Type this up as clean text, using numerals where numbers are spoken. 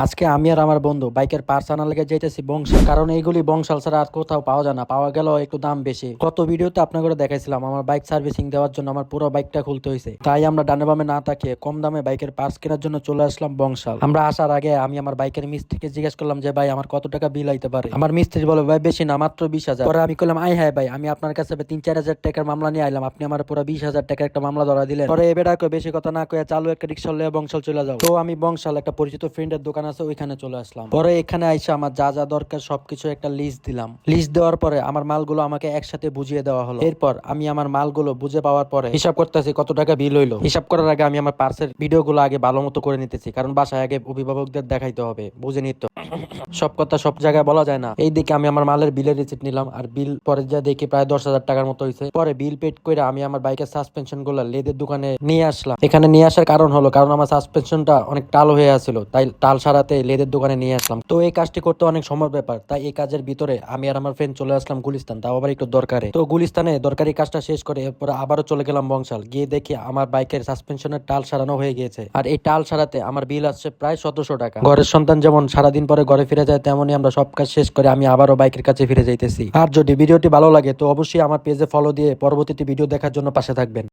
আজকে আমি আর আমার বন্ধু বাইকের পার্টস আনার লেগে যাইতেছি বংশাল, কারণ এইগুলি বংশাল ছাড়া আর কোথাও পাওয়া যায় না, পাওয়া গেলেও একটু দাম বেশি। গত ভিডিওতে আপনাকে দেখাইছিলাম আমার বাইক সার্ভিসিং দেওয়ার জন্য আমার পুরো বাইকটা খুলতে হয়েছে, তাই আমরা ডানে বামে না তাকিয়ে কম দামে বাইকের পার্টস কেনার জন্য চলে আসলাম বংশাল। আমরা আসার আগে আমি আমার বাইকের মিস্ত্রিকে জিজ্ঞেস করলাম যে ভাই আমার কত টাকা বিল আইতে পারে। আমার মিস্ত্রি বলে ভাই বেশি না, মাত্র 20,000। পরে আমি বললাম আই হ্যাঁ ভাই, আমি আপনার কাছে 3-4 হাজার টাকার মামলা নিয়ে আইলাম, আপনি আমার পুরো 20,000 টাকার একটা মামলা ধরা দিলেন। পরে এবার বেশি কথা না কয়ে চালু একটা রিক্সা লয়ে বংশাল চলে যাও। তো আমি বংশাল একটা পরিচিত ফ্রেন্ডের দোকান আছে ওইখানে চলে আসলাম। পরে এখানে আইসা আমার যা যা দরকার সবকিছু একটা লিস্ট দিলাম। লিস্ট দেওয়ার পরে আমার মালগুলো আমাকে একসাথে বুঝিয়ে দেওয়া হলো। এরপর আমি আমার মালগুলো বুঝে পাওয়ার পরে হিসাব করতেছি কত টাকা বিল হইলো। হিসাব করার আগে আমি আমার পার্সের ভিডিওগুলো আগে ভালো মতো করে নিতেছি, কারণ বাসায় আগে অভিভাবকদের দেখাইতে হবে, বুঝে নিত। সব কথা সব জায়গায় বলা যায় না। এই দিকে আমি আমার মালের বিলের রিসিপ্ট নিলাম, আর বিল পরে যা দেখি প্রায় 10,000 টাকার মতো হয়েছে। পরে বিল পেড করে আমি আমার বাইকের সাসপেনশন গুলো লেদের দোকানে নিয়ে আসলাম। এখানে নিয়ে আসার কারণ হলো কারণ আমার সাসপেনশনটা অনেক টাল হয়ে আছিল, তাই টাল সারাতে লেদের দোকানে নিয়ে আসলাম। তো এই কাজটি করতে অনেক সময় ব্যাপার, তাই এই কাজের ভিতরে আমি আর আমার ফ্রেন্ড চলে আসলাম গুলিস্তান, তাও আবার একটু দরকারে। তো গুলিস্তানে দরকারি কাজটা শেষ করে এরপরে আবারও চলে গেলাম বংশাল। গিয়ে দেখি আমার বাইকের সাসপেনশনের টাল সারানো হয়ে গিয়েছে, আর এই টাল সারাতে আমার বিল আসছে প্রায় 1,700 টাকা। ঘরের সন্তান যেমন সারাদিন পরে ঘরে ফিরে যায়, তেমনই আমরা সব কাজ শেষ করে আমি আবারও বাইকের কাছে ফিরে যাইতেছি। আর যদি ভিডিওটি ভালো লাগে তো অবশ্যই আমার পেজে ফলো দিয়ে পরবর্তীতে ভিডিও দেখার জন্য পাশে থাকবেন।